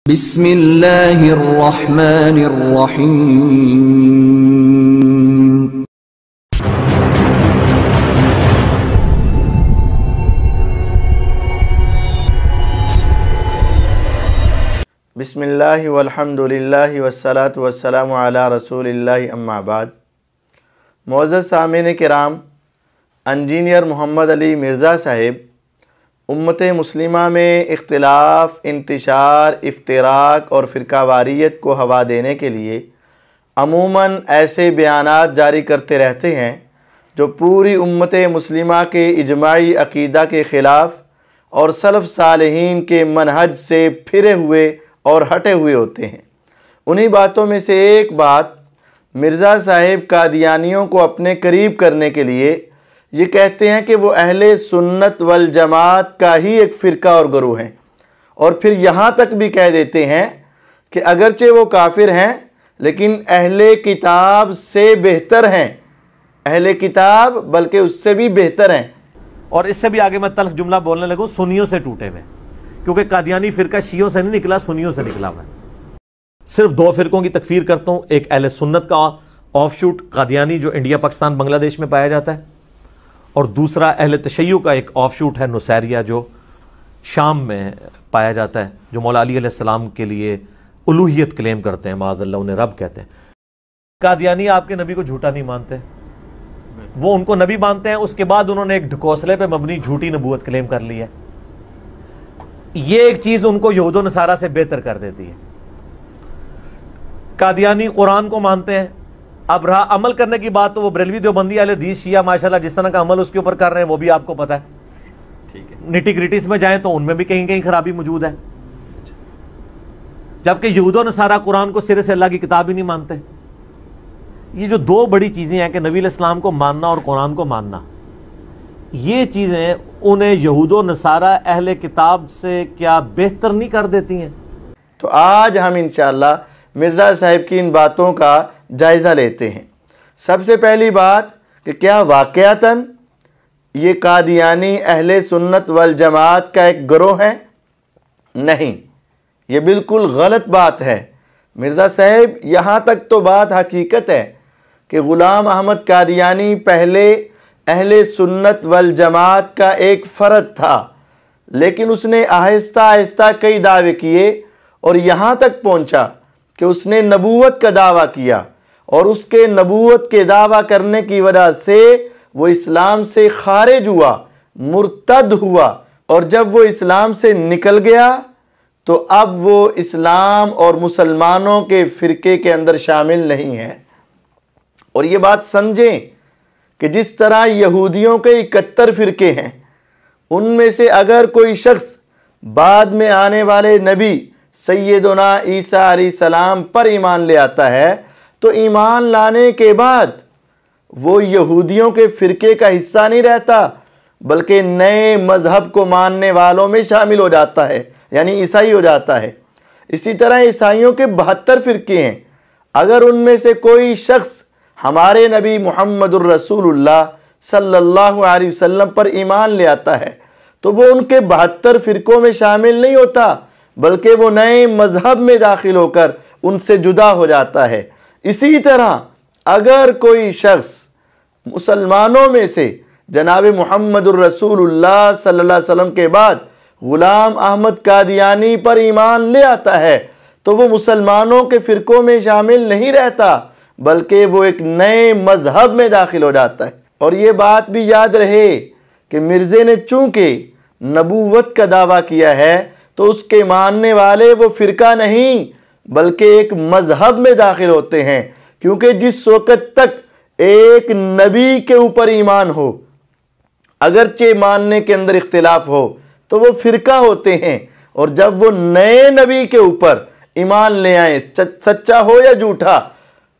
बिस्मिल्लाहिर्रहमानिर्रहीम। बिस्मिल्लाहि वल्हम्दुलिल्लाहि वस्सलातु वस्सलामु अला रसूलिल्लाहि अम्मा बाद। मुअज़्ज़ज़ सामीन किराम, इंजीनियर मोहम्मद अली मिर्ज़ा साहिब उम्मत मुस्लिमा में इख्तिलाफ़, इंतिशार, इफ्तिराक और फ़िरकावारियत को हवा देने के लिए अमूमन ऐसे बयानात जारी करते रहते हैं जो पूरी उम्मत मुस्लिमा के इजमाई अक़ीदा के ख़िलाफ़ और सलफ़ सालिहीन के मनहज से फिरे हुए और हटे हुए होते हैं। उन्हीं बातों में से एक बात, मिर्ज़ा साहिब कादियानियों को अपने करीब करने के लिए ये कहते हैं कि वो अहले सुन्नत वल जमात का ही एक फ़िरका और गुरू हैं, और फिर यहाँ तक भी कह देते हैं कि अगरचे वो काफिर हैं लेकिन अहले किताब से बेहतर हैं, अहले किताब बल्कि उससे भी बेहतर हैं। और इससे भी आगे मैं तल्ख जुमला बोलने लगूँ सुन्नियों से टूटे हुए, क्योंकि कादियानी फ़िरका शियों से नहीं निकला, सुन्नियों से निकला। मैं सिर्फ दो फ़िरकों की तकफीर करता हूँ, एक अहले सुन्नत का ऑफशूट कादियानी जो इंडिया, पाकिस्तान, बांग्लादेश में पाया जाता है, और दूसरा अहले तशय्युअ का एक ऑफशूट है नुसैरिया जो शाम में पाया जाता है, जो मौला अली अलैहिस्सलाम के लिए उलूहियत क्लेम करते हैं, माज़अल्लाह उन्हें रब कहते हैं। कादियानी आपके नबी को झूठा नहीं मानते, वो उनको नबी मानते हैं, उसके बाद उन्होंने एक ढकोसले पे मबनी झूठी नबूवत क्लेम कर ली है। ये एक चीज उनको यहूद और नसारा से बेहतर कर देती है। कादियानी कुरान को मानते हैं। अब रहा अमल करने की बात, तो वो बरेलवी देवबंदी अहले हदीस शिया माशाल्लाह जिस तरह का अमल उसके ऊपर कर रहे हैं वो भी आपको पता है। ठीक है, निटी ग्रिटीज में जाएं तो उनमें भी कहीं कहीं खराबी मौजूद है, जबकि यहूद और नसारा कुरान को सिरे से अल्लाह की किताब ही नहीं मानते। ये जो दो बड़ी चीजें हैं कि नबी अलैहिस्सलाम को मानना और कुरान को मानना, ये चीजें उन्हें यहूद और नसारा अहले किताब से क्या बेहतर नहीं कर देती हैं? तो आज हम इंशाअल्लाह मिर्ज़ा साहिब की इन बातों का जायज़ा लेते हैं। सबसे पहली बात कि क्या वाक़यातन ये कादियानी अहले सुन्नत वल जमात का एक गिरोह है? नहीं, ये बिल्कुल गलत बात है। मिर्ज़ा साहिब यहाँ तक तो बात हकीकत है कि ग़ुलाम अहमद कादियानी पहले अहले सुन्नत वल जमात का एक फ़र्द था, लेकिन उसने आहिस्ता आहिस्ता कई दावे किए और यहाँ तक पहुँचा कि उसने नबूवत का दावा किया, और उसके नबूवत के दावा करने की वजह से वो इस्लाम से खारिज हुआ, मुर्तद हुआ, और जब वो इस्लाम से निकल गया तो अब वो इस्लाम और मुसलमानों के फ़िरके के अंदर शामिल नहीं है। और ये बात समझें कि जिस तरह यहूदियों के 71 फ़िरके हैं, उनमें से अगर कोई शख्स बाद में आने वाले नबी सैयदना ईसा अलैहिस्सलाम पर ईमान ले आता है, तो ईमान लाने के बाद वो यहूदियों के फ़िरके का हिस्सा नहीं रहता, बल्कि नए मज़हब को मानने वालों में शामिल हो जाता है, यानी ईसाई हो जाता है। इसी तरह ईसाइयों के 72 फ़िरके हैं। अगर उनमें से कोई शख्स हमारे नबी मुहम्मदुर रसूलुल्लाह सल्लल्लाहु अलैहि वसल्लम पर ईमान ले आता है, तो वो उनके 72 फ़िरकों में शामिल नहीं होता, बल्कि वो नए मज़हब में दाखिल होकर उनसे जुदा हो जाता है। इसी तरह अगर कोई शख्स मुसलमानों में से जनाब मुहम्मदुर रसूलुल्लाह सल्लल्लाहु अलैहि वसल्लम के बाद ग़ुलाम अहमद कादियानी पर ईमान ले आता है, तो वो मुसलमानों के फ़िरकों में शामिल नहीं रहता, बल्कि वो एक नए मज़हब में दाखिल हो जाता है। और ये बात भी याद रहे कि मिर्ज़े ने चूँकि नबूवत का दावा किया है, तो उसके मानने वाले वो फ़िरका नहीं बल्कि एक मज़हब में दाखिल होते हैं, क्योंकि जिस वक़्त तक एक नबी के ऊपर ईमान हो, अगरचे मानने के अंदर इख्तिलाफ हो, तो वो फ़िरका होते हैं, और जब वो नए नबी के ऊपर ईमान ले आए, सच्चा हो या झूठा,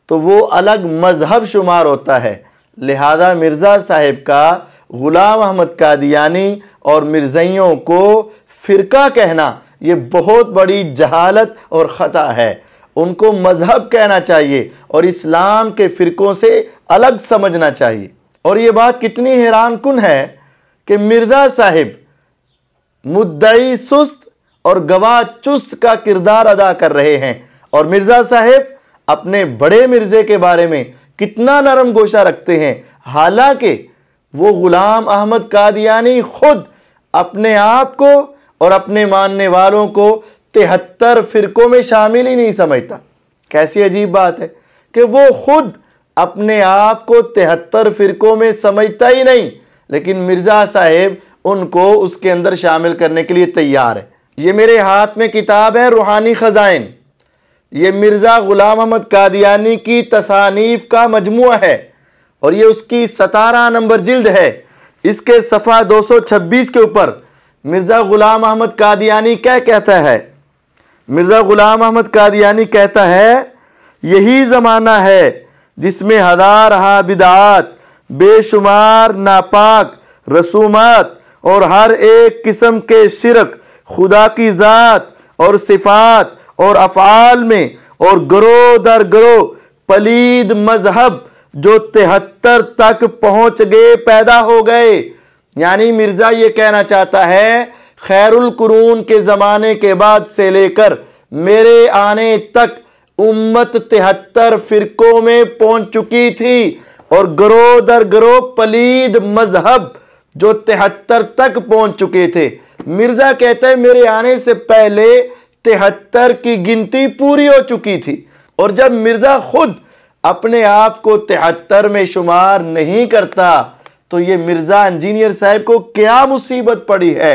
तो वो अलग मज़हब शुमार होता है। लिहाजा मिर्ज़ा साहिब का ग़ुलाम अहमद कादियानी और मिर्ज़इयों को फ़िरका कहना ये बहुत बड़ी जहालत और ख़ता है। उनको मज़हब कहना चाहिए और इस्लाम के फ़िरकों से अलग समझना चाहिए। और ये बात कितनी हैरान कुन है कि मिर्ज़ा साहिब मुद्दई सुस्त और गवाह चुस्त का किरदार अदा कर रहे हैं। और मिर्ज़ा साहेब अपने बड़े मिर्ज़े के बारे में कितना नरम गोशा रखते हैं, हालांकि वो गुलाम अहमद कादियानी खुद अपने आप को और अपने मानने वालों को 73 फिरकों में शामिल ही नहीं समझता। कैसी अजीब बात है कि वो खुद अपने आप को 73 फिरकों में समझता ही नहीं, लेकिन मिर्ज़ा साहेब उनको उसके अंदर शामिल करने के लिए तैयार है। ये मेरे हाथ में किताब है रूहानी खजाइन, ये मिर्ज़ा गुलाम अहमद कादियानी की तसानीफ का मजमुआ है और ये उसकी 17 नंबर जिल्द है। इसके सफ़ा 226 के ऊपर मिर्ज़ा गुलाम अहमद कादियानी क्या कहता है? मिर्ज़ा गुलाम अहमद कादियानी कहता है, यही ज़माना है जिसमें हज़ार बिदात, बेशुमार नापाक रसूमात और हर एक किस्म के शिरक खुदा की ज़ात और सिफ़ात और अफ़आल में और गरो दर गरो पलीद मजहब जो 73 तक पहुँच गए पैदा हो गए। यानी मिर्ज़ा ये कहना चाहता है, खैरुल कुरून के ज़माने के बाद से लेकर मेरे आने तक उम्मत 73 फिरकों में पहुंच चुकी थी और गरो दर गरो पलीद मजहब जो 73 तक पहुंच चुके थे। मिर्ज़ा कहता है मेरे आने से पहले 73 की गिनती पूरी हो चुकी थी। और जब मिर्ज़ा खुद अपने आप को 73 में शुमार नहीं करता तो ये मिर्ज़ा इंजीनियर साहब को क्या मुसीबत पड़ी है,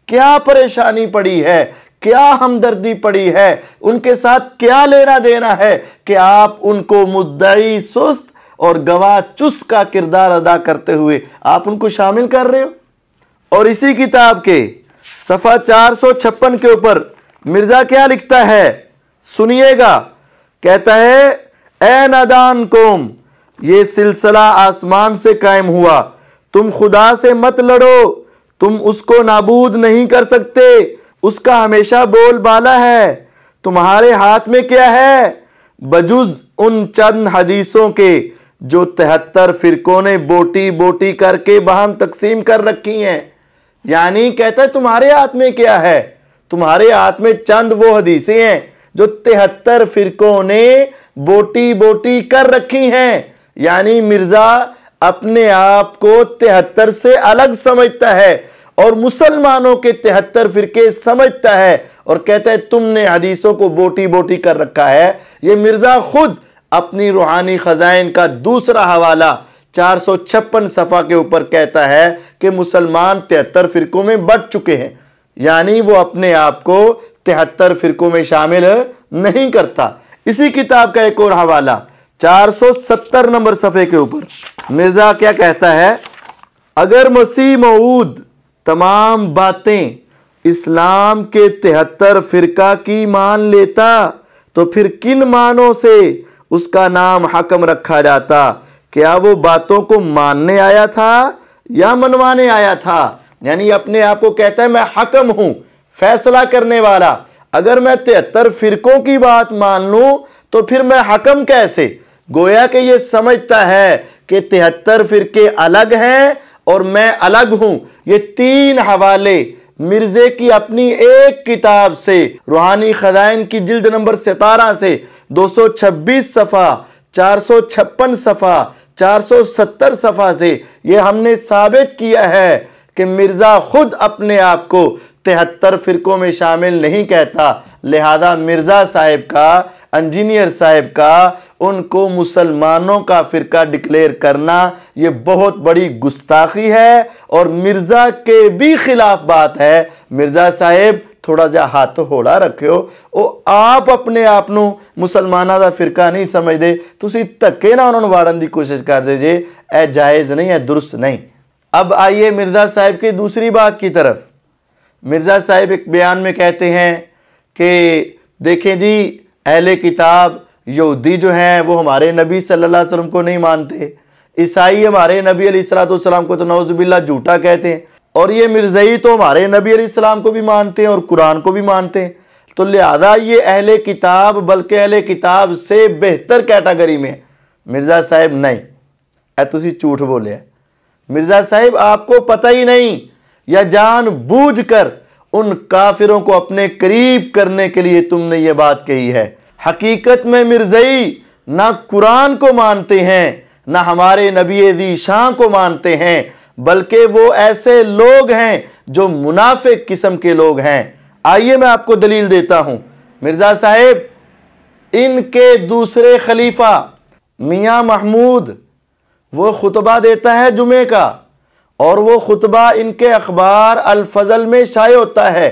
क्या परेशानी पड़ी है, क्या हमदर्दी पड़ी है, उनके साथ क्या लेना देना है कि आप उनको मुद्दई सुस्त और गवाह चुस्त का किरदार अदा करते हुए आप उनको शामिल कर रहे हो। और इसी किताब के सफ़ा 456 के ऊपर मिर्ज़ा क्या लिखता है, सुनिएगा। कहता है, ए नादान कौम, ये सिलसिला आसमान से कायम हुआ, तुम खुदा से मत लड़ो, तुम उसको नाबूद नहीं कर सकते, उसका हमेशा बोलबाला है। तुम्हारे हाथ में क्या है? बजुज उन चंद हदीसों के जो 73 फिरकों ने बोटी बोटी करके बहम तकसीम कर रखी हैं। यानी कहता है तुम्हारे हाथ में क्या है? तुम्हारे हाथ में चंद वो हदीसें हैं जो 73 फिरकों ने बोटी बोटी कर रखी हैं। यानी मिर्ज़ा अपने आप को 73 से अलग समझता है और मुसलमानों के 73 फिरके समझता है और कहता है तुमने हदीसों को बोटी बोटी कर रखा है। ये मिर्ज़ा खुद अपनी रूहानी खजाइन का दूसरा हवाला 456 सफ़ा के ऊपर कहता है कि मुसलमान 73 फिरकों में बट चुके हैं। यानी वो अपने आप को 73 फिरकों में शामिल नहीं करता। इसी किताब का एक और हवाला 470 नंबर सफ़े के ऊपर मिर्ज़ा क्या कहता है, अगर मसीह मऊद तमाम बातें इस्लाम के 73 फिरका की मान लेता तो फिर किन मानों से उसका नाम हकम रखा जाता? क्या वो बातों को मानने आया था या मनवाने आया था? यानी अपने आप को कहता है मैं हकम हूं, फैसला करने वाला। अगर मैं 73 फिरकों की बात मान लूं तो फिर मैं हकम कैसे? गोया कि ये समझता है कि 73 फिरके अलग हैं और मैं अलग हूं। ये 3 हवाले मिर्जे की अपनी एक किताब से रूहानी खजाइन की जिल्द नंबर 17 से 226 सफ़ा, 456 सफ़ा, 470 सफ़ा से ये हमने साबित किया है कि मिर्ज़ा खुद अपने आप को 73 फिरकों में शामिल नहीं कहता। लिहाजा मिर्ज़ा साहिब का, इंजीनियर साहिब का, उनको मुसलमानों का फ़िरका डिक्लेयर करना ये बहुत बड़ी गुस्ताखी है और मिर्ज़ा के भी खिलाफ बात है। मिर्ज़ा साहिब थोड़ा जा हाथ होड़ा रखियो, ओ आप अपने आप नू मुसलमाना दा फ़िरका नहीं समझते, तुसी धक्के ना उन्होंने वाड़न की कोशिश कर दे जे, ए जायज़ नहीं है, दुरुस्त नहीं। अब आइए मिर्ज़ा साहिब की दूसरी बात की तरफ। मिर्ज़ा साहिब एक बयान में कहते हैं कि देखें जी, अहले किताब यहूदी जो हैं वो हमारे नबी सल्लल्लाहु अलैहि वसल्लम को नहीं मानते, ईसाई हमारे नबी अलैहिस्सलाम को तो नौज़ुबिल्लाह झूठा कहते हैं, और ये मिर्ज़ई तो हमारे नबी अलैहिस्सलाम को भी मानते हैं और कुरान को भी मानते हैं। तो लिहाजा ये अहले किताब बल्कि अहले किताब से बेहतर कैटेगरी में। मिर्ज़ा साहिब नहीं, ऐ तुसी झूठ बोले। मिर्ज़ा साहिब आपको पता ही नहीं या जानबूझकर उन काफिरों को अपने करीब करने के लिए तुमने ये बात कही है। हकीकत में मिर्ज़ई ना कुरान को मानते हैं, ना हमारे नबी ज़ीशान को मानते हैं, बल्कि वो ऐसे लोग हैं जो मुनाफिक किस्म के लोग हैं। आइए मैं आपको दलील देता हूँ। मिर्ज़ा साहिब, इनके दूसरे खलीफा मियाँ महमूद वो खुतबा देता है जुमे का, और वो खुतबा इनके अखबार अल फजल में शाये होता है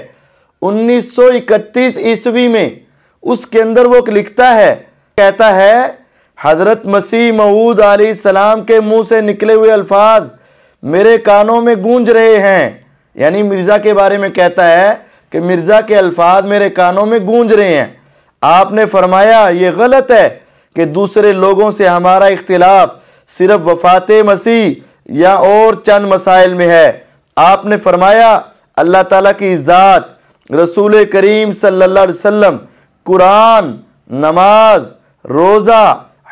1931 ईस्वी में। उसके अंदर वो लिखता है, कहता है, हज़रत मसीह मऊद अलैहिस्सलाम के मुंह से निकले हुए अल्फाज मेरे कानों में गूंज रहे हैं। यानी मिर्ज़ा के बारे में कहता है कि मिर्ज़ा के अल्फाज मेरे कानों में गूंज रहे हैं। आपने फरमाया ये गलत है कि दूसरे लोगों से हमारा इख्तिलाफ सिर्फ वफ़ात मसीह या और चंद मसाइल में है। आपने फरमाया अल्लाह ताला की ज़ात, रसूल करीम सल्लल्लाहु अलैहि वसल्लम, कुरान, नमाज, रोज़ा,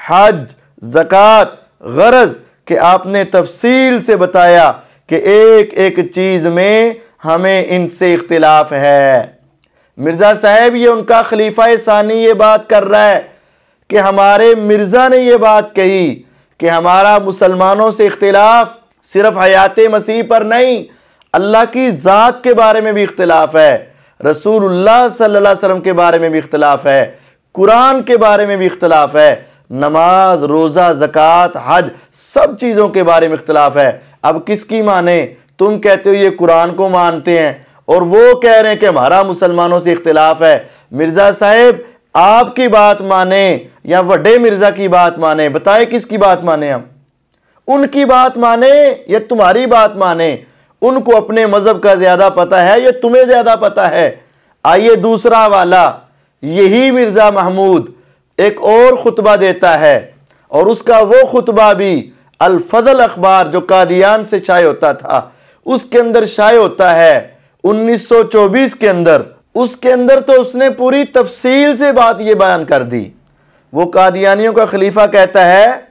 हज, ज़कात, गरज कि आपने तफसील से बताया कि एक एक चीज़ में हमें इनसे इख्तिलाफ है। मिर्ज़ा साहब, ये उनका खलीफा सानी ये बात कर रहा है कि हमारे मिर्ज़ा ने ये बात कही कि हमारा मुसलमानों से इख्तिलाफ सिर्फ हयात मसीह पर नहीं, अल्लाह की ज़ात के बारे में भी इख्तिलाफ है, रसूलुल्लाह सल्लल्लाहु अलैहि वसल्लम के बारे में भी इख्तिलाफ है, कुरान के बारे में भी इख्तिलाफ है, नमाज, रोज़ा, ज़कात, हज, सब चीज़ों के बारे में इख्तिलाफ है। अब किसकी माने? तुम कहते हो ये कुरान को मानते हैं और वो कह रहे हैं कि हमारा मुसलमानों से इख्तिलाफ है। मिर्ज़ा साहब, आपकी बात माने या वड्डे मिर्ज़ा की बात माने? बताए किसकी बात माने हम? उनकी बात माने या तुम्हारी बात माने? उनको अपने मज़हब का ज़्यादा पता है या तुम्हें ज़्यादा पता है? आइए दूसरा वाला, यही मिर्ज़ा महमूद एक और खुतबा देता है, और उसका वो खुतबा भी अल फजल अखबार जो कादियान से शाये होता था उसके अंदर शाये होता है 1924 के अंदर। उसके अंदर तो उसने पूरी तफसील से बात ये बयान कर दी। वो कादियानियों का खलीफा कहता है,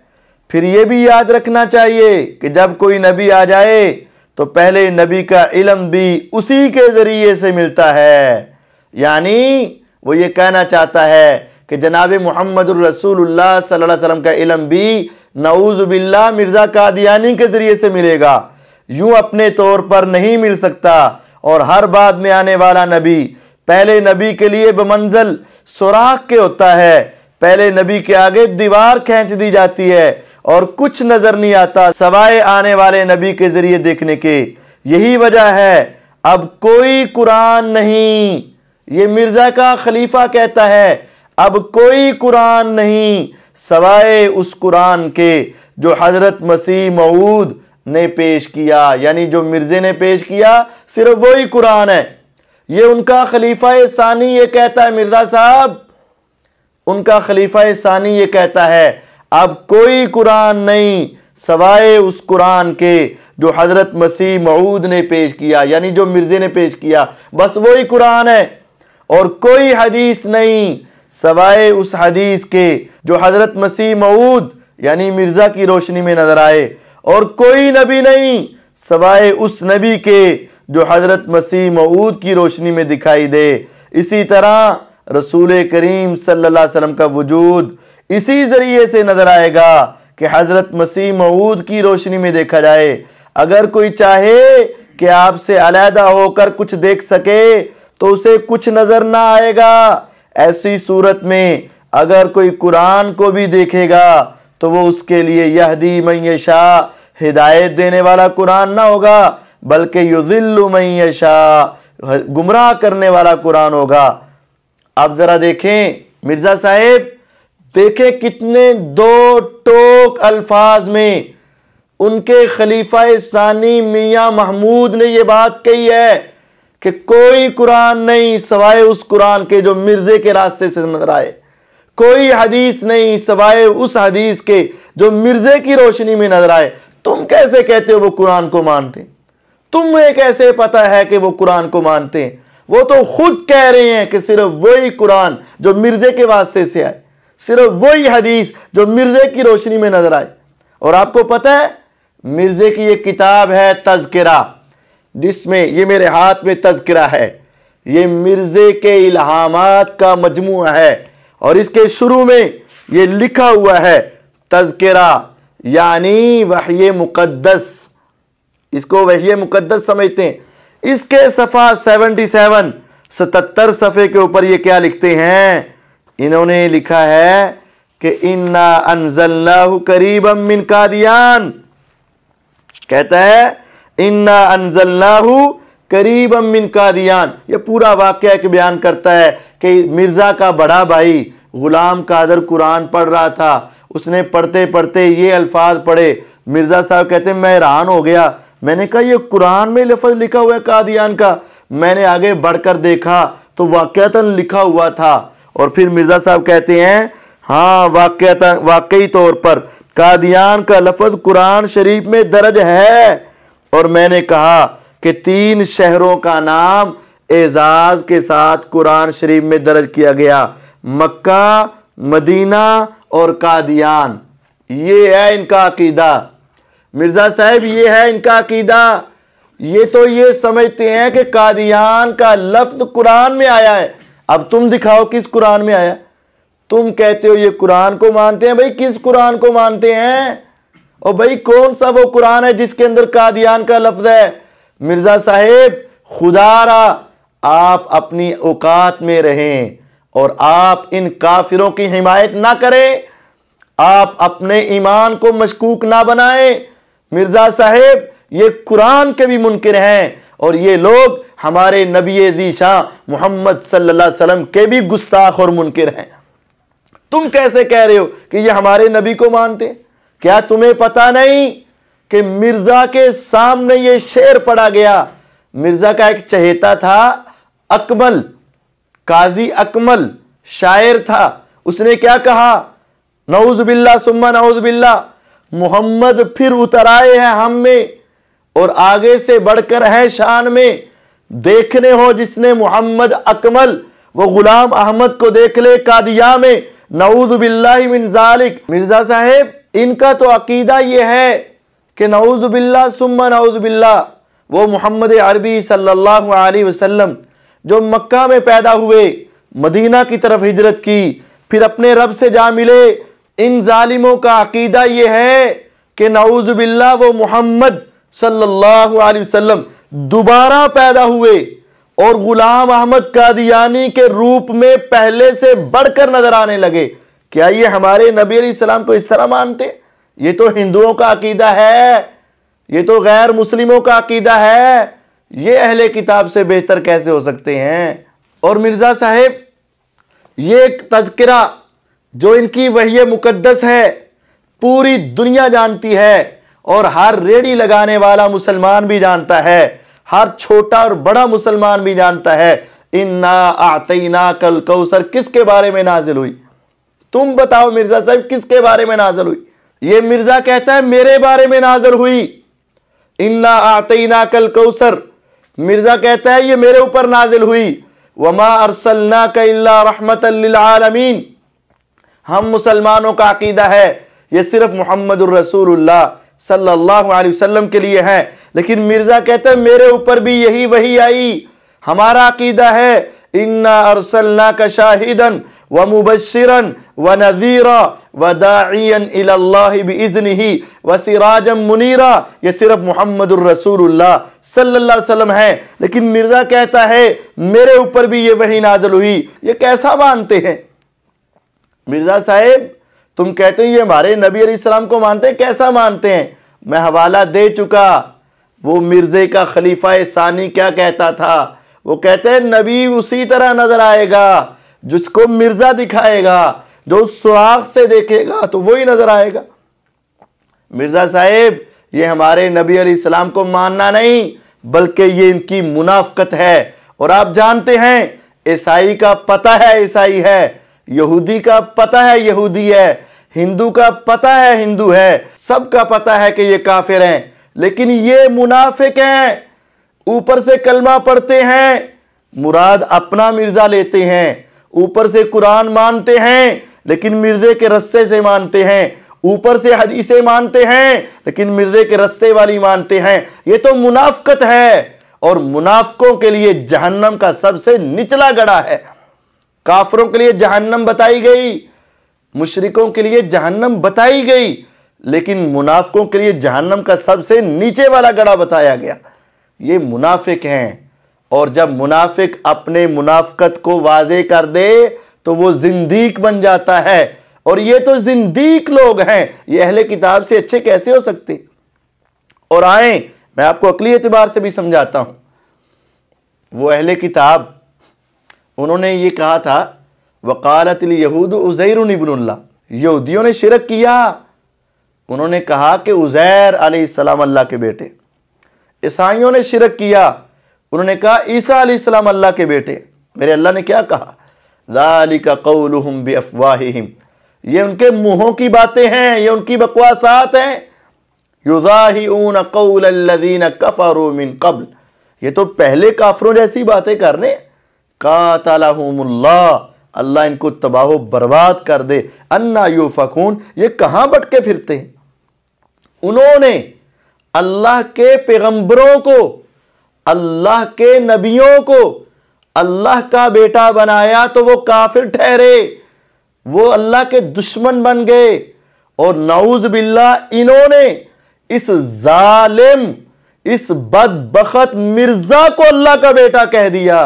फिर ये भी याद रखना चाहिए कि जब कोई नबी आ जाए तो पहले नबी का इल्म भी उसी के ज़रिए से मिलता है। यानी वो ये कहना चाहता है कि जनाब मुहम्मदुर रसूलुल्लाह सल्लल्लाहु अलैहि वसल्लम का इल्म भी नऊज़ु बिल्लाह मिर्ज़ा कादियानी के ज़रिए से मिलेगा, यूं अपने तौर पर नहीं मिल सकता। और हर बाद में आने वाला नबी पहले नबी के लिए बमंज़ल सुराख के होता है। पहले नबी के आगे दीवार खींच दी जाती है और कुछ नज़र नहीं आता सवाए आने वाले नबी के ज़रिए देखने के। यही वजह है अब कोई कुरान नहीं, ये मिर्ज़ा का खलीफा कहता है, अब कोई कुरान नहीं सवाए उस कुरान के जो हज़रत मसीह मऊद ने पेश किया। यानी जो मिर्ज़े ने पेश किया सिर्फ वही कुरान है। ये उनका खलीफा सानी ये कहता है, मिर्ज़ा साहब, उनका खलीफा सानी ये कहता है अब कोई कुरान नहीं सवाए उस कुरान के जो हज़रत मसीह मऊद ने पेश किया। यानी जो मिर्ज़े ने पेश किया बस वही कुरान है, और कोई हदीस नहीं सवाए उस हदीस के जो हज़रत मसीह मऊद यानी मिर्ज़ा की रोशनी में नजर आए, और कोई नबी नहीं सवाए उस नबी के जो हज़रत मसीह मऊद की रोशनी में दिखाई दे। इसी तरह रसूल करीम सल्लल्लाहु अलैहि वसल्लम का वजूद इसी ज़रिए से नज़र आएगा कि हज़रत मसीह मऊद की रोशनी में देखा जाए। अगर कोई चाहे कि आपसे अलहदा होकर कुछ देख सके तो उसे कुछ नज़र ना आएगा। ऐसी सूरत में अगर कोई कुरान को भी देखेगा तो वो उसके लिए यहदी मन यशा, हिदायत देने वाला कुरान ना होगा, बल्कि युज़िल्लु मन यशा, गुमराह करने वाला कुरान होगा। अब ज़रा देखें मिर्ज़ा साहेब, देखें कितने दो टोक अल्फाज में उनके खलीफा सानी मियाँ महमूद ने ये बात कही है कि कोई कुरान नहीं सवाए उस कुरान के जो मिर्ज़े के रास्ते से नजर आए, कोई हदीस नहीं सवाए उस हदीस के जो मिर्ज़े की रोशनी में नजर आए। तुम कैसे कहते हो वो कुरान को मानते? तुम्हें कैसे पता है कि वो कुरान को मानते हैं? वो तो खुद कह रहे हैं कि सिर्फ वही कुरान जो मिर्ज़े के वास्ते से आए, सिर्फ वही हदीस जो मिर्ज़े की रोशनी में नजर आए। और आपको पता है मिर्ज़े की ये किताब है तज़किरा, जिसमें ये मेरे हाथ में तज़किरा है, ये मिर्जे के इल्हामात का मजमूआ है और इसके शुरू में ये लिखा हुआ है तज़किरा यानी वही मुक़द्दस, इसको वही मुक़द्दस समझते हैं। इसके सफ़ा 77 सफ़े के ऊपर ये क्या लिखते हैं, इन्होंने लिखा है कि इन्ना अंज़लनाहु करीबम मिन कादियान, कहता है इन्ना अंज़लनाहु करीबम मिन कादियान। ये पूरा वाक़या के बयान करता है कि मिर्ज़ा का बड़ा भाई गुलाम कादर कुरान पढ़ रहा था, उसने पढ़ते पढ़ते ये अल्फाज पढ़े। मिर्ज़ा साहब कहते हैं मैं हैरान हो गया, मैंने कहा ये कुरान में लफ्ज़ लिखा हुआ है कादियान का। मैंने आगे बढ़कर देखा तो वाक़यातन लिखा हुआ था। और फिर मिर्ज़ा साहब कहते हैं हाँ वाकई तौर पर कादियान का लफ्ज़ कुरान शरीफ में दर्ज है। और मैंने कहा कि 3 शहरों का नाम एजाज के साथ कुरान शरीफ में दर्ज किया गया, मक्का, मदीना और कादियान। ये है इनका अकीदा। मिर्ज़ा साहब ये है इनका अकीदा। ये तो ये समझते हैं कि कादियान का लफ्ज़ कुरान में आया है। अब तुम दिखाओ किस कुरान में आया। तुम कहते हो ये कुरान को मानते हैं, भाई किस कुरान को मानते हैं? और भाई कौन सा वो कुरान है जिसके अंदर कादियान का लफ्ज़ है? मिर्ज़ा साहेब खुदारा आप अपनी औकात में रहें और आप इन काफिरों की हिमायत ना करें, आप अपने ईमान को मशकूक ना बनाएं। मिर्ज़ा साहेब ये कुरान के भी मुनकिर हैं और ये लोग हमारे नबी ज़ीशान मोहम्मद सल्लल्लाहु अलैहि वसल्लम के भी गुस्ताख और मुनकिर हैं। तुम कैसे कह रहे हो कि ये हमारे नबी को मानते? क्या तुम्हें पता नहीं कि मिर्ज़ा के सामने ये शेर पढ़ा गया? मिर्ज़ा का एक चहेता था अकमल, काजी अकमल शायर था। उसने क्या कहा? नऊज़ुबिल्लाह सुम्मा नऊज़ुबिल्लाह, मोहम्मद फिर उतर आए हैं हम में और आगे से बढ़कर है शान में। देखने हो जिसने मोहम्मद अकमल वो गुलाम अहमद को देख ले कादिया में, नऊज़ुबिल्लाहि मिन ज़ालिक। मिर्ज़ा साहेब इनका तो अकीदा ये है कि नऊज़ुबिल्लाह सुम्मा नऊज़ुबिल्लाह, वो मोहम्मद अरबी सल्लल्लाहु अलैहि वसल्लम जो मक्का में पैदा हुए, मदीना की तरफ हिजरत की, फिर अपने रब से जा मिले। इन जालिमों का अकीदा ये है कि नऊज़ुबिल्लाह वो मोहम्मद सल्लल्लाहु अलैहि वसल्लम दोबारा पैदा हुए और गुलाम अहमद कादियानी के रूप में पहले से बढ़कर नजर आने लगे। क्या ये हमारे नबी अलैहिस्सलाम को इस तरह मानते? ये तो हिंदुओं का अकीदा है, ये तो गैर मुस्लिमों का अकीदा है। ये अहले किताब से बेहतर कैसे हो सकते हैं? और मिर्ज़ा साहेब ये एक तज़किरा जो इनकी वही मुक़द्दस है पूरी दुनिया जानती है और हर रेडी लगाने वाला मुसलमान भी जानता है, हर छोटा और बड़ा मुसलमान भी जानता है। इन्ना आतैना कल कौसर किसके बारे में नाजिल हुई? तुम बताओ मिर्ज़ा साहब किसके बारे में नाजिल हुई? ये मिर्ज़ा कहता है मेरे बारे में नाजिल हुई। इन्ना आतैना कल कौसर, मिर्ज़ा कहता है ये मेरे ऊपर नाजिल हुई। वमा अरसलनाका इल्ला रहमतल लिल आलमीन। हम मुसलमानों का अकीदा है ये सिर्फ मुहम्मदुर रसूलुल्लाह सल्लल्लाहु अलैहि वसल्लम के लिए है, लेकिन मिर्ज़ा कहता है मेरे ऊपर भी यही वही आई। हमारा अकीदा है इन्ना अरसलनाका शाहिदन व मुबश्शिरन व नज़ीरा व दाइयन इलल्लाहि बिइज़्निही व सिराजम मुनीरा। ये सिर्फ मुहम्मदुर रसूलुल्लाह सल्लल्लाहु अलैहि वसल्लम है, लेकिन मिर्ज़ा कहता है मेरे ऊपर भी ये वही नाज़िल हुई। ये कैसा मानते हैं? मिर्ज़ा साहेब तुम कहते हो ये हमारे नबी अलैहिस्सलाम को मानते हैं, कैसा मानते हैं? मैं हवाला दे चुका। वो मिर्ज़े का खलीफा सानी क्या कहता था? वो कहते हैं नबी उसी तरह नजर आएगा जिसको मिर्ज़ा दिखाएगा, जो उस सुराख से देखेगा तो वही नजर आएगा। मिर्ज़ा साहेब ये हमारे नबी अलैहिस्सलाम को मानना नहीं बल्कि ये इनकी मुनाफकत है। और आप जानते हैं ईसाई का पता है ईसाई है, यहूदी का पता है यहूदी है, हिंदू का पता है हिंदू है, सबका पता है कि ये काफिर हैं, लेकिन ये मुनाफिक हैं। ऊपर से कलमा पढ़ते हैं, मुराद अपना मिर्ज़ा लेते हैं। ऊपर से कुरान मानते हैं लेकिन मिर्ज़े के रस्ते से मानते हैं। ऊपर से हदीसें मानते हैं लेकिन मिर्ज़े के रस्ते वाली मानते हैं। ये तो मुनाफकत है और मुनाफिकों के लिए जहन्नम का सबसे निचला गड़ा है। काफरों के लिए जहन्नम बताई गई, मुशरिकों के लिए जहन्नम बताई गई, लेकिन मुनाफिकों के लिए जहन्नम का सबसे नीचे वाला गड़ा बताया गया। ये मुनाफिक हैं, और जब मुनाफिक अपने मुनाफिकत को वाजे कर दे तो वो जिंदीक बन जाता है, और ये तो जिंदीक लोग हैं, ये अहले किताब से अच्छे कैसे हो सकते। और आए मैं आपको अकली एतबार से भी समझाता हूं। वो अहले किताब, उन्होंने ये कहा था वकालतिल यहूद उज़ैरुन इब्नुल्लाह, यहूदियों ने शिरक किया, उन्होंने कहा कि उज़ैर अलैहिस्सलाम अल्लाह के बेटे। ईसाइयों ने शिरक किया, उन्होंने कहा ईसा अलैहिस्सलाम अल्लाह के बेटे। मेरे अल्लाह ने क्या कहा, ज़ालिका क़ौलुहुम बिअफ़वाहिहिम, ये उनके मुंहों की बातें हैं, ये उनकी बकवासात हैं। युज़ाहिऊन क़ौलल्लज़ीना कफ़रू मिन क़ब्ल, ये तो पहले काफरों जैसी बातें कर रहे। क़ातलहुमुल्लाह, अल्लाह इनको तबाह बर्बाद कर दे। अन्ना युफ़कून, ये कहाँ भटके फिरते हैं। उन्होंने अल्लाह के पैगंबरों को, अल्लाह के नबियों को अल्लाह का बेटा बनाया तो वो काफिर ठहरे, वो अल्लाह के दुश्मन बन गए। और नाउज़ बिल्लाह इन्होंने इस जालिम, इस बदबख्त मिर्जा को अल्लाह का बेटा कह दिया।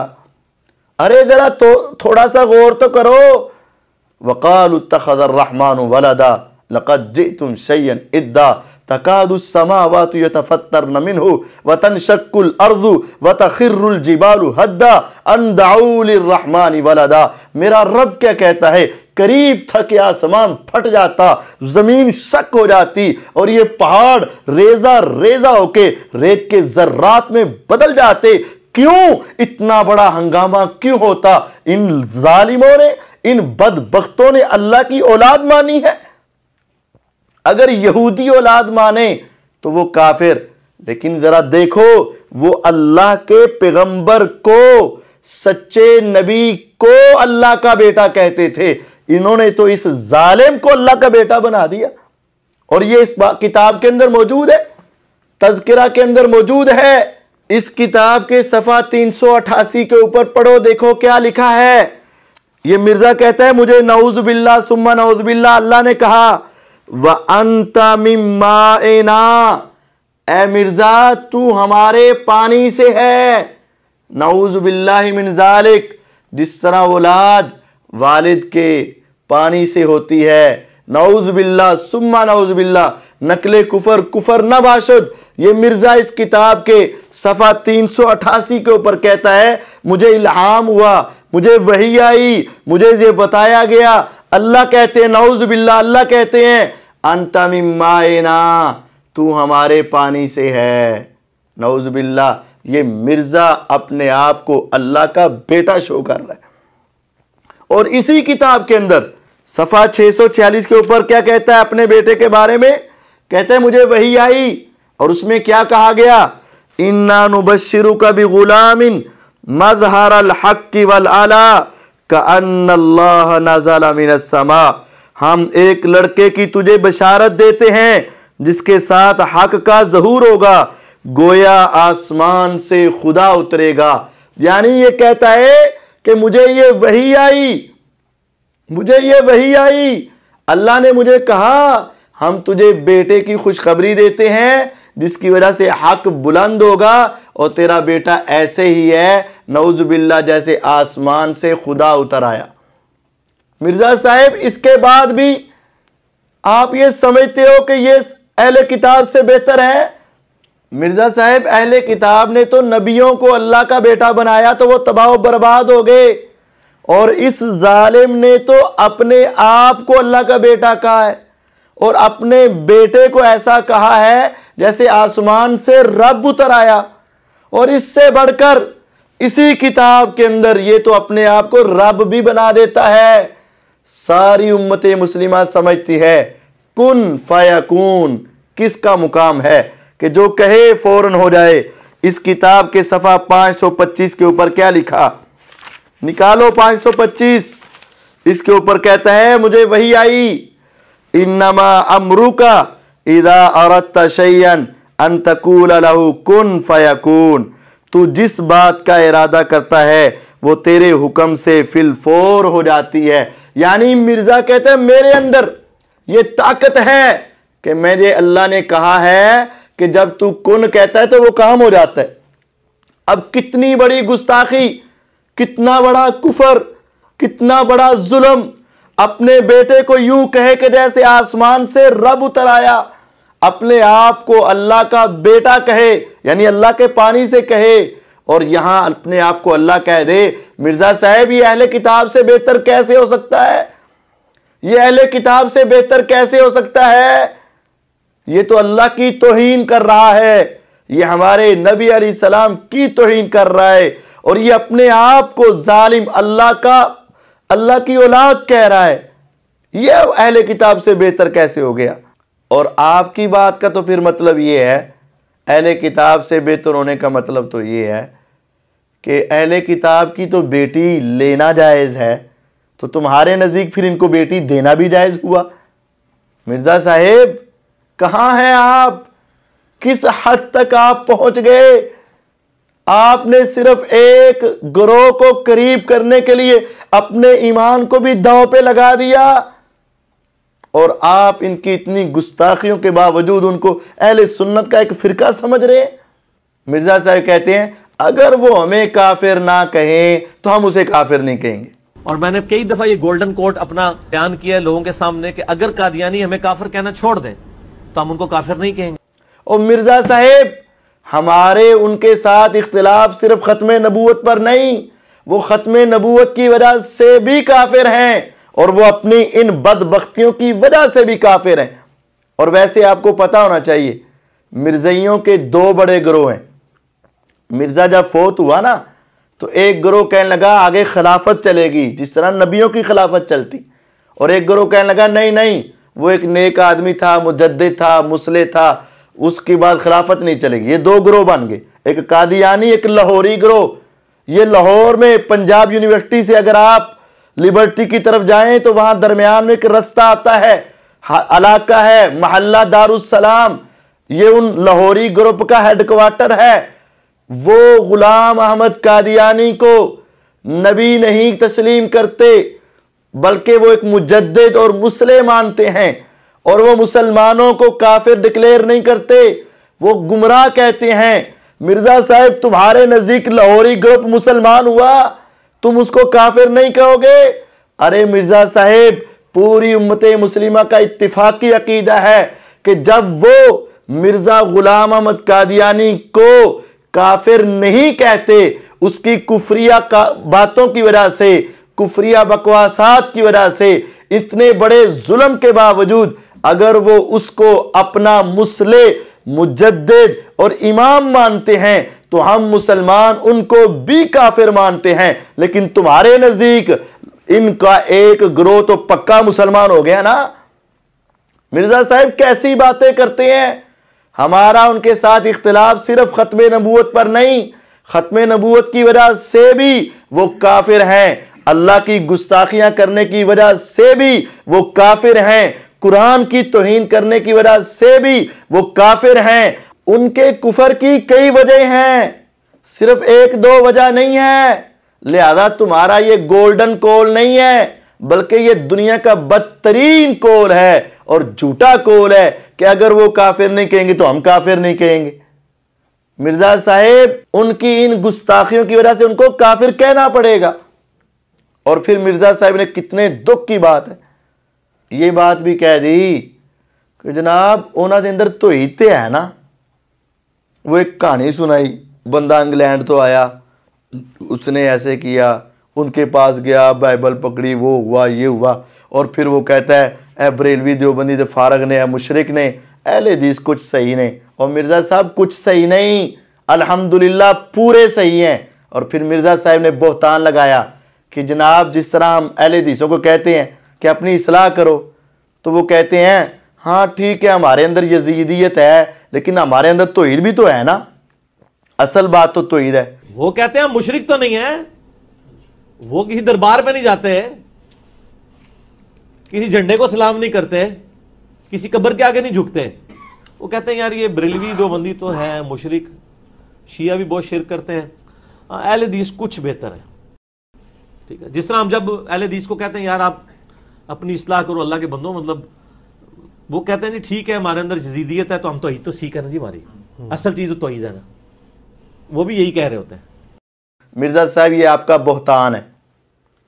अरे जरा तो थोड़ा सा गौर तो करो। वक़ालू इत्तख़ज़र रहमानु वलदा लक़द जिअतुम शय्यन इद्दा तकादुस समावातु यतफ़त्तरन मिन्हु व तनशक्कुल अर्ज़ु व तख़िर्रुल जिबालु हद्दा अन दअू लिर्रहमानि वलदा। मेरा रब क्या कहता है, करीब था कि आसमान फट जाता, जमीन शक हो जाती, और ये पहाड़ रेजा रेजा होके रेत के जर्रात में बदल जाते। क्यों इतना बड़ा हंगामा क्यों होता। इन जालिमों ने, इन बदबख्तों ने अल्लाह की औलाद मानी है। अगर यहूदी औलाद माने तो वो काफिर, लेकिन जरा देखो वो अल्लाह के पैगंबर को, सच्चे नबी को अल्लाह का बेटा कहते थे। इन्होंने तो इस जालिम को अल्लाह का बेटा बना दिया। और ये इस किताब के अंदर मौजूद है, तज़किरा के अंदर मौजूद है। इस किताब के सफ़ा 388 के ऊपर पढ़ो, देखो क्या लिखा है। ये मिर्जा कहता है मुझे नऊज़ बिल्लाह सुम्मा नऊज़ बिल्लाह अल्लाह ने कहा व अंता मिम्माइना, ए मिर्जा तू हमारे पानी से है। नऊज़ बिल्लाहि मिन ज़ालिक, जिस तरह औलाद वालिद के पानी से होती है। नऊज़ बिल्लाह सुम्मा नऊज़ बिल्लाह, नकले कुफर कुफर न बाशुद। ये मिर्जा इस किताब के सफ़ा 388 के ऊपर कहता है मुझे इल्हाम हुआ, मुझे वही आई, मुझे ये बताया गया। अल्लाह कहते हैं, नऊज़ बिल्लाह अल्लाह कहते हैं अंता मिम्माइना, तू हमारे पानी से है। नऊज़ बिल्लाह, ये मिर्जा अपने आप को अल्लाह का बेटा शो कर रहा है। और इसी किताब के अंदर सफ़ा 646 के ऊपर क्या कहता है अपने बेटे के बारे में, कहते हैं मुझे वही आई, और उसमें क्या कहा गया, इन्ना नुबश्शिरुका बिगुलामिन मज़हरल हक्की वल अला कअन्नल्लाह नज़ला मिनस समा। हम एक लड़के की तुझे बशारत देते हैं जिसके साथ हक का ज़हूर होगा, गोया आसमान से खुदा उतरेगा। यानी ये कहता है कि मुझे ये वही आई, मुझे ये वही आई। अल्लाह ने मुझे कहा हम तुझे बेटे की खुशखबरी देते हैं जिसकी वजह से हक बुलंद होगा, और तेरा बेटा ऐसे ही है नऊज़ बिल्लाह जैसे आसमान से खुदा उतर आया। मिर्जा साहब, इसके बाद भी आप ये समझते हो कि ये अहले किताब से बेहतर है। मिर्जा साहब, अहले किताब ने तो नबियों को अल्लाह का बेटा बनाया तो वो तबाह बर्बाद हो गए, और इस जालिम ने तो अपने आप को अल्लाह का बेटा कहा है, और अपने बेटे को ऐसा कहा है जैसे आसमान से रब उतर आया। और इससे बढ़कर इसी किताब के अंदर ये तो अपने आप को रब भी बना देता है। सारी उम्मत मुस्लिमा समझती है कुन फयकून किसका मुकाम है कि जो कहे फौरन हो जाए। इस किताब के सफ़ा 525 के ऊपर क्या लिखा, निकालो 525। इसके ऊपर कहता है मुझे वही आई, इन्नमा अमरुका इदा अरदता शैयन अन तकूल लहू कुन फयकून। तू जिस बात का इरादा करता है वो तेरे हुक्म से फिलफोर हो जाती है। यानी मिर्जा कहते हैं मेरे अंदर ये ताकत है कि मेरे अल्लाह ने कहा है कि जब तू कुन कहता है तो वो काम हो जाता है। अब कितनी बड़ी गुस्ताखी, कितना बड़ा कुफर, कितना बड़ा जुल्म, अपने बेटे को यूं कहे कि जैसे आसमान से रब उतर आया, अपने आप को अल्लाह का बेटा कहे, यानी अल्लाह के पानी से कहे, और यहां अपने आप को अल्लाह कह दे। मिर्जा साहब ये अहले किताब से बेहतर कैसे हो सकता है? ये अहले किताब से बेहतर कैसे हो सकता है? ये तो अल्लाह की तौहीन कर रहा है, ये हमारे नबी अलैहिस्सलाम की तौहीन कर रहा है, और ये अपने आप को जालिम अल्लाह की औलाद कह रहा है। ये अहले किताब से बेहतर कैसे हो गया? और आपकी बात का तो फिर मतलब ये है, अहले किताब से बेहतर होने का मतलब तो ये है कि अहले किताब की तो बेटी लेना जायज़ है, तो तुम्हारे नज़दीक फिर इनको बेटी देना भी जायज़ हुआ। मिर्ज़ा साहेब कहाँ हैं आप? किस हद तक आप पहुंच गए? आपने सिर्फ एक गिरोह को करीब करने के लिए अपने ईमान को भी दांव पे लगा दिया, और आप इनकी इतनी गुस्ताखियों के बावजूद उनको अहले सुन्नत का एक फिरका समझ रहे हैं। मिर्जा साहब कहते हैं अगर वो हमें काफिर ना कहें तो हम उसे काफिर नहीं कहेंगे। और मैंने कई दफा ये गोल्डन कोट अपना बयान किया लोगों के सामने कि अगर कादियानी हमें काफिर कहना छोड़ दें तो हम उनको काफिर नहीं कहेंगे। और मिर्जा साहेब हमारे उनके साथ इख्तिलाफ सिर्फ खत्मे नबूवत पर नहीं, वो खत्मे नबूवत की वजह से भी काफिर हैं, और वो अपनी इन बदबख्तियों की वजह से भी काफिर हैं। और वैसे आपको पता होना चाहिए मिर्ज़इयों के दो बड़े गिरोह हैं। मिर्जा जब फोत हुआ ना तो एक गिरोह कहने लगा आगे खिलाफत चलेगी जिस तरह नबियों की खिलाफत चलती, और एक गिरोह कहने लगा नहीं नहीं वो एक नेक आदमी था, मुजद्दिद था, मुसले था, उसके बाद खिलाफत नहीं चलेगी। ये दो गिरोह बन गए, एक कादियानी एक लाहौरी गिरोह। ये लाहौर में पंजाब यूनिवर्सिटी से अगर आप लिबर्टी की तरफ जाएं तो वहां दरमियान में एक रास्ता आता है, इलाका है महल्ला दारुस्सलाम, ये उन लाहौरी ग्रुप का हेडक्वार्टर है। वो गुलाम अहमद कादियानी को नबी नहीं तस्लीम करते, बल्कि वो एक मुजद्दिद और मुसले मानते हैं, और वो मुसलमानों को काफिर डिक्लेयर नहीं करते, वो गुमराह कहते हैं। मिर्जा साहब तुम्हारे नजदीक लाहौरी ग्रुप मुसलमान हुआ, तुम उसको काफिर नहीं कहोगे? अरे मिर्जा साहेब पूरी उम्मते मुस्लिमा का इत्तिफाकी अकीदा है कि जब वो मिर्जा गुलाम अहमद कादियानी को काफिर नहीं कहते, उसकी कुफरिया बातों की वजह से, कुफरिया बकवासात की वजह से, इतने बड़े जुल्म के बावजूद अगर वो उसको अपना मुसले, मुजद्दिद और इमाम मानते हैं तो हम मुसलमान उनको भी काफिर मानते हैं। लेकिन तुम्हारे नजदीक इनका एक गिरोह तो पक्का मुसलमान हो गया ना। मिर्जा साहब कैसी बातें करते हैं। हमारा उनके साथ इख्तिलाफ सिर्फ खत्मे नबूवत पर नहीं, खत्मे नबूवत की वजह से भी वो काफिर हैं, अल्लाह की गुस्ताखियां करने की वजह से भी वो काफिर हैं, कुरान की तौहीन करने की वजह से भी वो काफिर हैं। उनके कुफर की कई वजह हैं, सिर्फ एक दो वजह नहीं है। लिहाजा तुम्हारा ये गोल्डन कोल नहीं है, बल्कि ये दुनिया का बदतरीन कोल है और झूठा कोल है कि अगर वो काफिर नहीं कहेंगे तो हम काफिर नहीं कहेंगे। मिर्जा साहेब उनकी इन गुस्ताखियों की वजह से उनको काफिर कहना पड़ेगा। और फिर मिर्जा साहब ने कितने दुख की बात है, ये बात भी कह दी कि जनाब उन्होंने अंदर तो ही ते है ना। वो एक कहानी सुनाई, बंदा इंग्लैंड तो आया, उसने ऐसे किया, उनके पास गया, बाइबल पकड़ी, वो हुआ ये हुआ, और फिर वो कहता है ए बरेलवी देवबंदी तो फारग ने, मुशरिक ने, अहले हदीस कुछ सही नहीं। और मिर्ज़ा साहब कुछ सही नहीं, अल्हम्दुलिल्लाह पूरे सही हैं। और फिर मिर्ज़ा साहब ने बोहतान लगाया कि जनाब जिस तरह हम अहले हदीसों को कहते हैं कि अपनी इस्लाह करो, तो वो कहते हैं हाँ ठीक है हमारे अंदर यजीदियत है, लेकिन हमारे अंदर तौहीद भी तो है ना, असल बात तो तौहीद है। वो कहते हैं मुशरिक तो नहीं है, वो किसी दरबार पे नहीं जाते, किसी झंडे को सलाम नहीं करते, किसी कब्र के आगे नहीं झुकते। वो कहते हैं यार ये बरेलवी देवबंदी तो है मुशरिक, शिया भी बहुत शिरक करते हैं, अहले हदीस कुछ बेहतर है। ठीक है, जिस तरह हम जब अहले हदीस को कहते हैं यार आप अपनी इस्लाह करो अल्लाह के बंदो, मतलब वो कहते हैं जी ठीक है हमारे अंदर यजीदियत है तो हम तौहीद तो सीख है ना जी, हमारी असल चीज़ तो तौहीद है ना, वो भी यही कह रहे होते हैं। मिर्ज़ा साहब ये आपका बहतान है,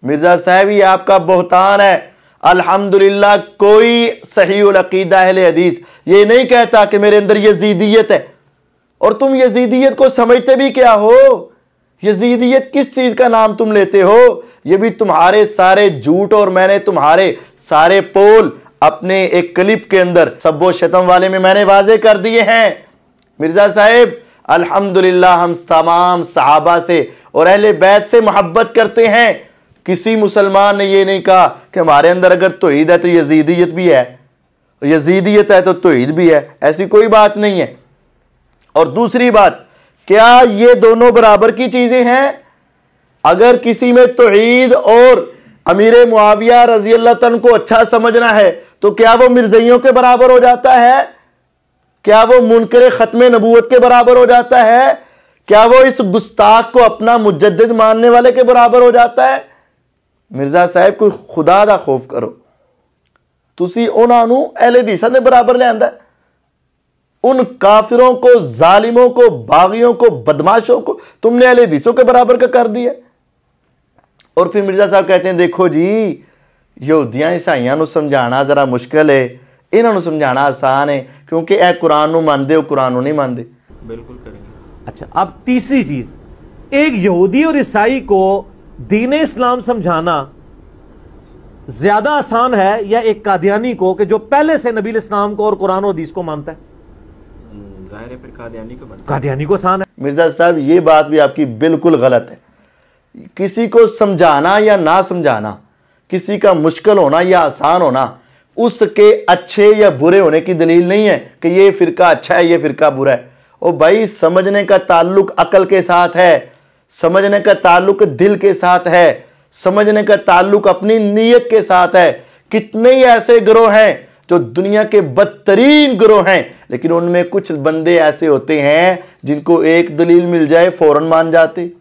मिर्ज़ा साहब ये आपका बहतान है। अल्हम्दुलिल्लाह कोई सही उल अकीदा अहले हदीस ये नहीं कहता कि मेरे अंदर यजीदियत है। और तुम यजीदियत को समझते भी क्या हो? यजीदियत किस चीज का नाम तुम लेते हो? ये भी तुम्हारे सारे झूठ, और मैंने तुम्हारे सारे पोल अपने एक क्लिप के अंदर सब्बो शतम वाले में मैंने वाजे कर दिए हैं। मिर्जा साहिब अल्हम्दुलिल्लाह हम तमाम सहाबा से और अहले बैत से मोहब्बत करते हैं। किसी मुसलमान ने ये नहीं कहा कि हमारे अंदर अगर तौहीद है तो यजीदियत भी है, यजीदियत है तो तौहीद भी है, ऐसी कोई बात नहीं है। और दूसरी बात, क्या ये दोनों बराबर की चीजें हैं? अगर किसी में तौहीद और अमीर मुआविया रजी अल्लाह तआला को अच्छा समझना है तो क्या वो मिर्ज़इयों के बराबर हो जाता है? क्या वो मुनकर खत्म नबूवत के बराबर हो जाता है? क्या वो इस गुस्ताख को अपना मुजद्दिद मानने वाले के बराबर हो जाता है? मिर्जा साहब कोई खुदा दा खौफ करो, तुसी उन्हां नूं अहले हदीसां दे बराबर लिआंदा है। उन काफिरों को, जालिमों को, बागियों को, बदमाशों को तुमने अहले हदीसों के बराबर का कर दिया। और फिर मिर्जा साहब कहते हैं देखो जी यहूदियां ईसाइयां नूं समझाना जरा मुश्किल है, इन्हां नूं समझाना आसान है क्योंकि ए कुरान नूं मानदे हो, कुरान नूं नहीं मानदे। बिल्कुल करेंगे। अच्छा, अब तीसरी चीज, एक यहूदी और ईसाई को दीन इस्लाम समझाना ज्यादा आसान है या एक कादियानी को कि जो पहले से नबी इस्लाम को और कुरान और हदीस को मानता है? जाहिर है फिर कादियानी को आसान है। मिर्जा साहब ये बात भी आपकी बिल्कुल गलत है। किसी को समझाना या ना समझाना, किसी का मुश्किल होना या आसान होना उसके अच्छे या बुरे होने की दलील नहीं है कि ये फिरका अच्छा है ये फिरका बुरा है। ओ भाई, समझने का ताल्लुक अकल के साथ है, समझने का ताल्लुक दिल के साथ है, समझने का ताल्लुक अपनी नीयत के साथ है। कितने ही ऐसे गिरोह हैं जो दुनिया के बदतरीन गिरोह हैं, लेकिन उनमें कुछ बंदे ऐसे होते हैं जिनको एक दलील मिल जाए फौरन मान जाते।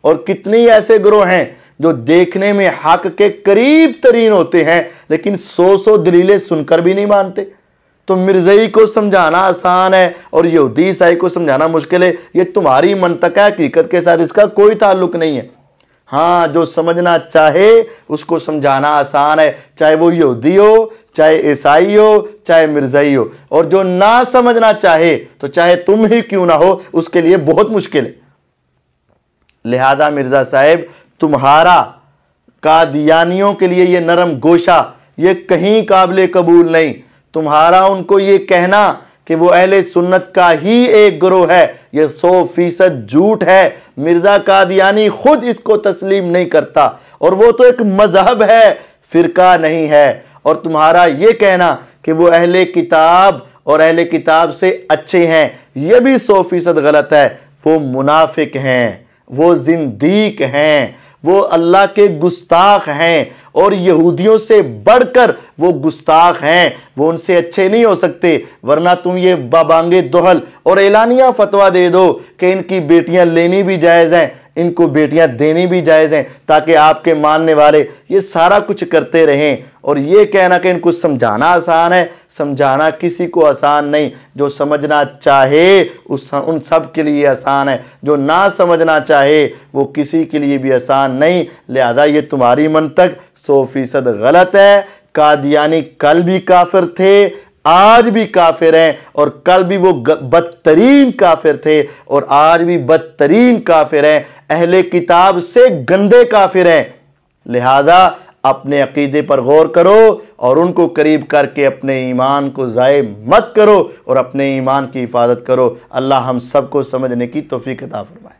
और कितने ही ऐसे गिरोह हैं जो देखने में हक के करीब तरीन होते हैं लेकिन 100 दलीलें सुनकर भी नहीं मानते। तो मिर्ज़ई को समझाना आसान है और यहूदी ईसाई को समझाना मुश्किल है, ये तुम्हारी मंतक है, हकीकत के साथ इसका कोई ताल्लुक नहीं है। हाँ, जो समझना चाहे उसको समझाना आसान है, चाहे वो यहूदी हो, चाहे ईसाई हो, चाहे मिर्ज़ई हो। और जो ना समझना चाहे तो चाहे तुम ही क्यों ना हो, उसके लिए बहुत मुश्किल है। लिहाजा मिर्ज़ा साहब तुम्हारा कादियानियों के लिए ये नरम गोशा ये कहीं काबिल कबूल नहीं। तुम्हारा उनको ये कहना कि वो अहले सुन्नत का ही एक गिरोह है, ये 100% झूठ है। मिर्जा कादियानी खुद इसको तस्लीम नहीं करता और वो तो एक मजहब है, फिरका नहीं है। और तुम्हारा ये कहना कि वो अहले किताब और अहले किताब से अच्छे हैं, ये भी 100% गलत है। वो मुनाफिक हैं, वो जिंदीक हैं, वो अल्लाह के गुस्ताख हैं और यहूदियों से बढ़कर वो गुस्ताख हैं, वो उनसे अच्छे नहीं हो सकते। वरना तुम ये बाबांगे दोहल और एलानिया फतवा दे दो कि इनकी बेटियां लेनी भी जायज़ हैं, इनको बेटियां देनी भी जायज़ हैं, ताकि आपके मानने वाले ये सारा कुछ करते रहें। और ये कहना कि इनको समझाना आसान है, समझाना किसी को आसान नहीं। जो समझना चाहे उन सब के लिए आसान है, जो ना समझना चाहे वो किसी के लिए भी आसान नहीं। लिहाजा ये तुम्हारी मंतक 100% गलत है। कादियानी कल भी काफिर थे, आज भी काफिर हैं, और कल भी वो बदतरीन काफिर थे और आज भी बदतरीन काफिर हैं, अहले किताब से गंदे काफिर हैं। लिहाजा अपने अकीदे पर गौर करो और उनको करीब करके अपने ईमान को ज़ाय मत करो और अपने ईमान की हिफाजत करो। अल्लाह हम सबको समझने की तौफीक अता फरमाए।